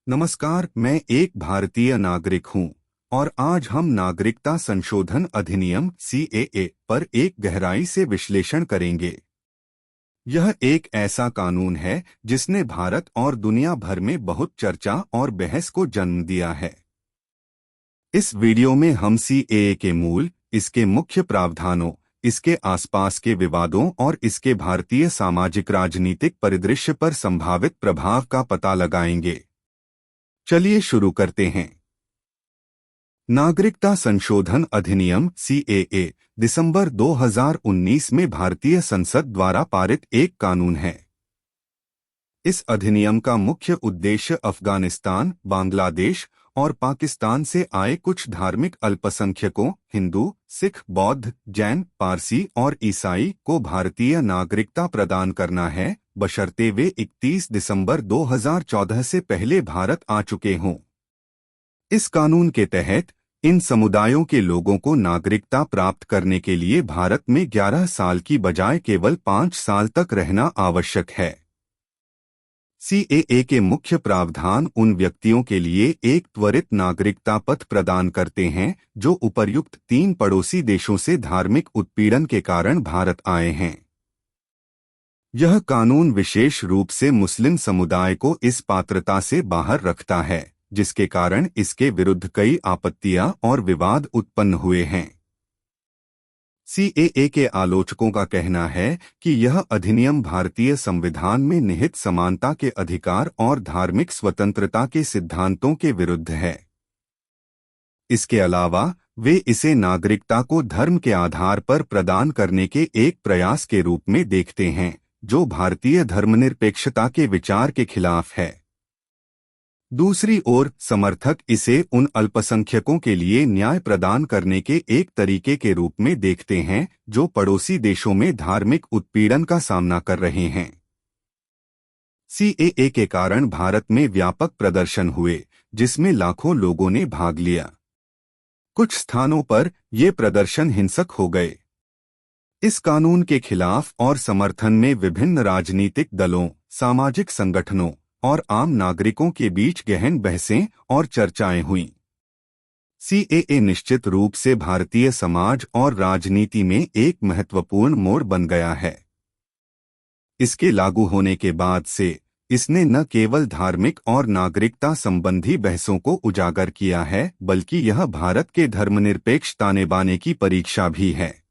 नमस्कार, मैं एक भारतीय नागरिक हूं और आज हम नागरिकता संशोधन अधिनियम सीएए पर एक गहराई से विश्लेषण करेंगे। यह एक ऐसा कानून है जिसने भारत और दुनिया भर में बहुत चर्चा और बहस को जन्म दिया है। इस वीडियो में हम सीएए के मूल, इसके मुख्य प्रावधानों, इसके आसपास के विवादों और इसके भारतीय सामाजिक राजनीतिक परिदृश्य पर संभावित प्रभाव का पता लगाएंगे। चलिए शुरू करते हैं। नागरिकता संशोधन अधिनियम सीएए दिसंबर 2019 में भारतीय संसद द्वारा पारित एक कानून है। इस अधिनियम का मुख्य उद्देश्य अफगानिस्तान, बांग्लादेश और पाकिस्तान से आए कुछ धार्मिक अल्पसंख्यकों हिंदू, सिख, बौद्ध, जैन, पारसी और ईसाई को भारतीय नागरिकता प्रदान करना है, बशर्ते वे 31 दिसंबर 2014 से पहले भारत आ चुके हों। इस कानून के तहत इन समुदायों के लोगों को नागरिकता प्राप्त करने के लिए भारत में 11 साल की बजाय केवल 5 साल तक रहना आवश्यक है। सीएए के मुख्य प्रावधान उन व्यक्तियों के लिए एक त्वरित नागरिकता पथ प्रदान करते हैं जो उपर्युक्त 3 पड़ोसी देशों से धार्मिक उत्पीड़न के कारण भारत आए हैं। यह कानून विशेष रूप से मुस्लिम समुदाय को इस पात्रता से बाहर रखता है, जिसके कारण इसके विरुद्ध कई आपत्तियां और विवाद उत्पन्न हुए हैं। सीएए के आलोचकों का कहना है कि यह अधिनियम भारतीय संविधान में निहित समानता के अधिकार और धार्मिक स्वतंत्रता के सिद्धांतों के विरुद्ध है। इसके अलावा वे इसे नागरिकता को धर्म के आधार पर प्रदान करने के एक प्रयास के रूप में देखते हैं, जो भारतीय धर्मनिरपेक्षता के विचार के खिलाफ है। दूसरी ओर समर्थक इसे उन अल्पसंख्यकों के लिए न्याय प्रदान करने के एक तरीके के रूप में देखते हैं जो पड़ोसी देशों में धार्मिक उत्पीड़न का सामना कर रहे हैं। सीएए के कारण भारत में व्यापक प्रदर्शन हुए, जिसमें लाखों लोगों ने भाग लिया। कुछ स्थानों पर ये प्रदर्शन हिंसक हो गए। इस कानून के खिलाफ और समर्थन में विभिन्न राजनीतिक दलों, सामाजिक संगठनों और आम नागरिकों के बीच गहन बहसें और चर्चाएं हुईं। सीएए निश्चित रूप से भारतीय समाज और राजनीति में एक महत्वपूर्ण मोड़ बन गया है। इसके लागू होने के बाद से इसने न केवल धार्मिक और नागरिकता संबंधी बहसों को उजागर किया है, बल्कि यह भारत के धर्मनिरपेक्ष ताने-बाने की परीक्षा भी है।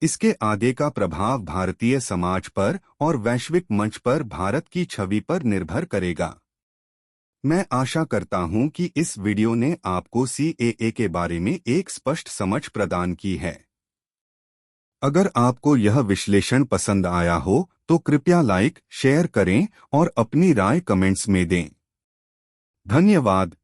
इसके आगे का प्रभाव भारतीय समाज पर और वैश्विक मंच पर भारत की छवि पर निर्भर करेगा। मैं आशा करता हूं कि इस वीडियो ने आपको सीएए के बारे में एक स्पष्ट समझ प्रदान की है। अगर आपको यह विश्लेषण पसंद आया हो तो कृपया लाइक, शेयर करें और अपनी राय कमेंट्स में दें। धन्यवाद।